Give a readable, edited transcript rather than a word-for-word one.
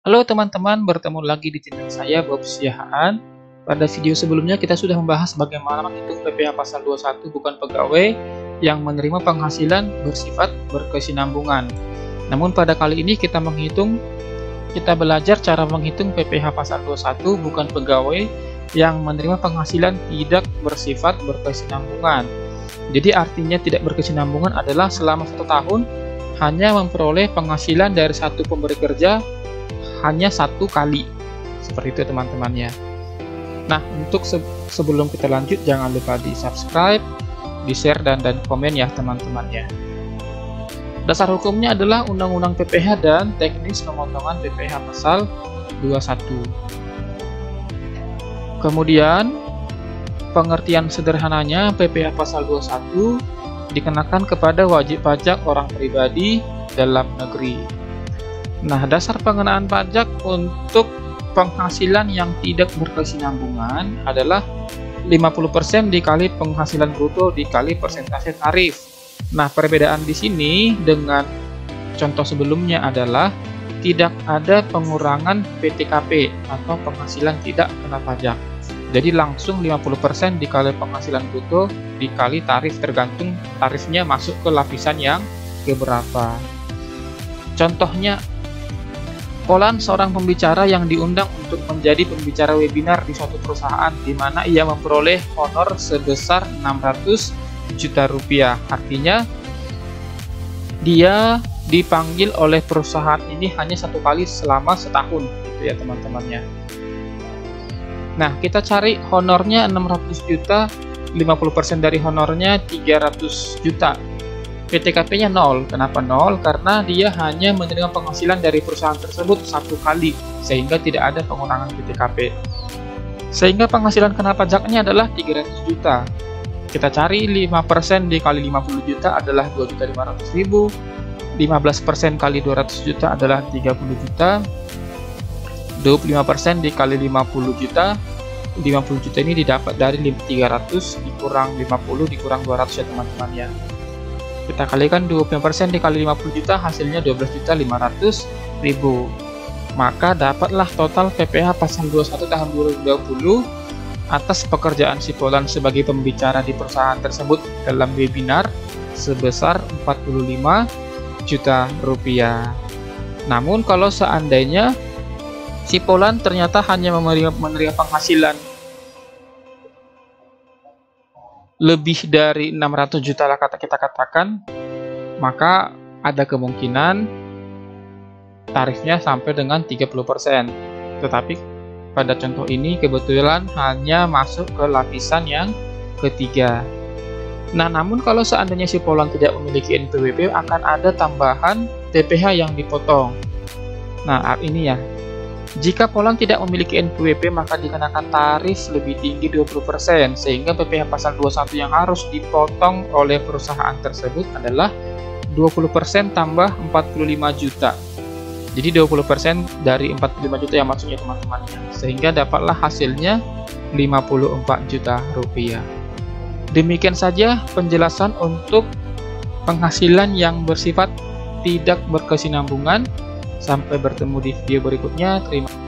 Halo teman-teman, bertemu lagi di channel saya Bob Siahaan. Pada video sebelumnya kita sudah membahas bagaimana menghitung PPh pasal 21 bukan pegawai yang menerima penghasilan bersifat berkesinambungan. Namun pada kali ini kita belajar cara menghitung PPh pasal 21 bukan pegawai yang menerima penghasilan tidak bersifat berkesinambungan. Jadi artinya tidak berkesinambungan adalah selama 1 tahun hanya memperoleh penghasilan dari satu pemberi kerja hanya 1 kali, seperti itu teman-temannya. Nah, untuk sebelum kita lanjut, jangan lupa di subscribe, di share dan komen ya teman-temannya. Dasar hukumnya adalah Undang-Undang PPh dan teknis pemotongan PPh pasal 21. Kemudian pengertian sederhananya PPh pasal 21 dikenakan kepada wajib pajak orang pribadi dalam negeri. Nah, dasar pengenaan pajak untuk penghasilan yang tidak berkesinambungan adalah 50% dikali penghasilan bruto dikali persentase tarif. Nah, perbedaan di sini dengan contoh sebelumnya adalah tidak ada pengurangan PTKP atau penghasilan tidak kena pajak. Jadi langsung 50% dikali penghasilan bruto dikali tarif, tergantung tarifnya masuk ke lapisan yang keberapa. Contohnya, Polan seorang pembicara yang diundang untuk menjadi pembicara webinar di suatu perusahaan di mana ia memperoleh honor sebesar 600 juta rupiah. Artinya dia dipanggil oleh perusahaan ini hanya 1 kali selama setahun, gitu ya teman-temannya. Nah, kita cari honornya 600 juta, 50% dari honornya 300 juta. PTKP-nya 0. Kenapa 0? Karena dia hanya menerima penghasilan dari perusahaan tersebut 1 kali, sehingga tidak ada pengurangan PTKP. Sehingga penghasilan kena pajaknya adalah 300 juta. Kita cari 5% dikali 50 juta adalah 2.500.000. 15% kali 200 juta adalah 30 juta. 25% dikali 50 juta. 50 juta ini didapat dari 300 dikurang 50 dikurang 200 ya teman-teman ya. Kita kalikan 25% dikali 50 juta, hasilnya 12.500.000. Maka dapatlah total PPh pasal 21 tahun 2020 atas pekerjaan si Polan sebagai pembicara di perusahaan tersebut dalam webinar sebesar 45 juta rupiah. Namun kalau seandainya si Polan ternyata hanya menerima penghasilan lebih dari 600 juta lah kita katakan, maka ada kemungkinan tarifnya sampai dengan 30%. Tetapi pada contoh ini kebetulan hanya masuk ke lapisan yang ketiga. Nah, namun kalau seandainya si Polan tidak memiliki NPWP, akan ada tambahan PPh yang dipotong. Nah, ini ya. Jika Polan tidak memiliki NPWP, maka dikenakan tarif lebih tinggi 20%, sehingga PPh pasal 21 yang harus dipotong oleh perusahaan tersebut adalah 20% tambah 45 juta. Jadi 20% dari 45 juta yang maksudnya teman-teman, sehingga dapatlah hasilnya 54 juta rupiah. Demikian saja penjelasan untuk penghasilan yang bersifat tidak berkesinambungan. Sampai bertemu di video berikutnya. Terima kasih.